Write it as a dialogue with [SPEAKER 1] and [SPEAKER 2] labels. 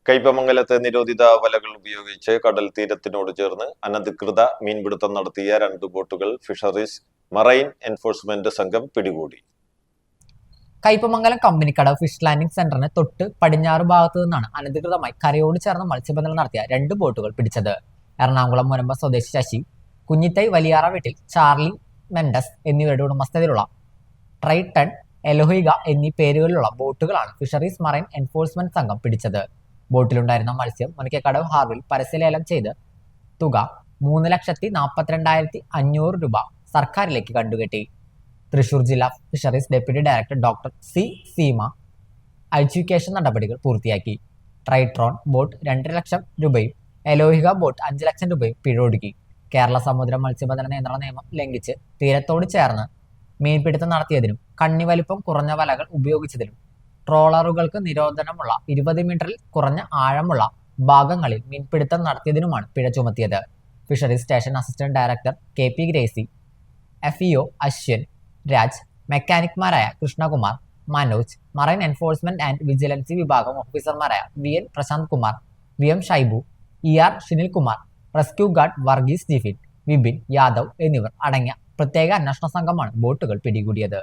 [SPEAKER 1] കയ്പമംഗലത്ത് നിരോധിത വലകൾ ഉപയോഗിച്ച് കടൽ തീരത്തിനോട് ചേർന്ന് അനധികൃത മീൻപിടുത്തം നടത്തിയ 2 ബോട്ടുകൾ ഫിഷറീസ് മറൈൻ എൻഫോഴ്സ്മെന്റ് സംഘം പിടികൂടി.
[SPEAKER 2] കയ്പമംഗലം കമ്പനിക്കടവ് ഫിഷ് ലാൻഡിംഗ് സെന്ററിന് തൊട്ട് പടിഞ്ഞാറ് ഭാഗത്തു നിന്നാണ് അനധികൃതമായി കരയോട് ചേർന്ന് മത്സ്യബന്ധനം നടത്തിയ 2 ബോട്ടുകൾ പിടിച്ചത്. എറണാകുളം മുനമ്പ സ്വദേശി ശശി, കുഞ്ഞിത്തൈ വലിയാറ വീട്ടിൽ ചാർലി മെൻഡസ് എന്നിവരുടെ ഉടമസ്ഥതയിലുള്ള ട്രൈട്ടൺ, എലോഹിക എന്നീ പേരുകളിലുള്ള ബോട്ടുകളാണ് ഫിഷറീസ് മറൈൻ എൻഫോഴ്സ്മെന്റ് സംഘം പിടിച്ചത്. ബോട്ടിലുണ്ടായിരുന്ന മത്സ്യം മുനയ്ക്കക്കടവ് ഹാർബറിൽ പരസ്യലേലം ചെയ്ത് തുക 3,42,500 രൂപ സർക്കാരിലേക്ക് കണ്ടുകെട്ടി. തൃശൂർ ജില്ലാ fisheries deputy director doctor C Seema adjudication നടപടികൾ പൂർത്തിയാക്കി. ട്രൈട്രോൺ ബോട്ട് 2 ലക്ഷം രൂപയും എലോഹിക ബോട്ട് 5 ലക്ഷം രൂപയും പിഴ ഒടുക്കി. കേരള സമുദ്ര മത്സ്യബന്ധന നിയന്ത്രണ നിയമം ലംഘിച്ച് തീരത്തോട് ചേർന്ന് മീൻപിടുത്തം നടത്തിയതിനും കണ്ണിവലിപ്പം കുറഞ്ഞ വലകൾ ഉപയോഗിച്ചതിനും ട്രോളറുകൾക്ക് നിരോധനമുള്ള 20 മീറ്ററിൽ കുറഞ്ഞ ആഴമുള്ള ഭാഗങ്ങളിൽ മീൻപിടുത്തം നടത്തിയതിനുമാണ് പിഴ ചുമത്തിയത്. Fisheries station assistant director KP Gracy, FEO Ashwin Raj, മെക്കാനിക്മാരായ Krishnakumar, Manoj, marine enforcement and വിജിലൻസി വിഭാഗം ഓഫീസർമാരായ VN Prashanth Kumar, VM Shaibu, ER Shinil Kumar, rescue guard Varghese Jifin, Vipin Yadav എന്നിവർ അടങ്ങിയ പ്രത്യേക അന്വേഷണ സംഘമാണ് ബോട്ടുകൾ പിടികൂടിയത്.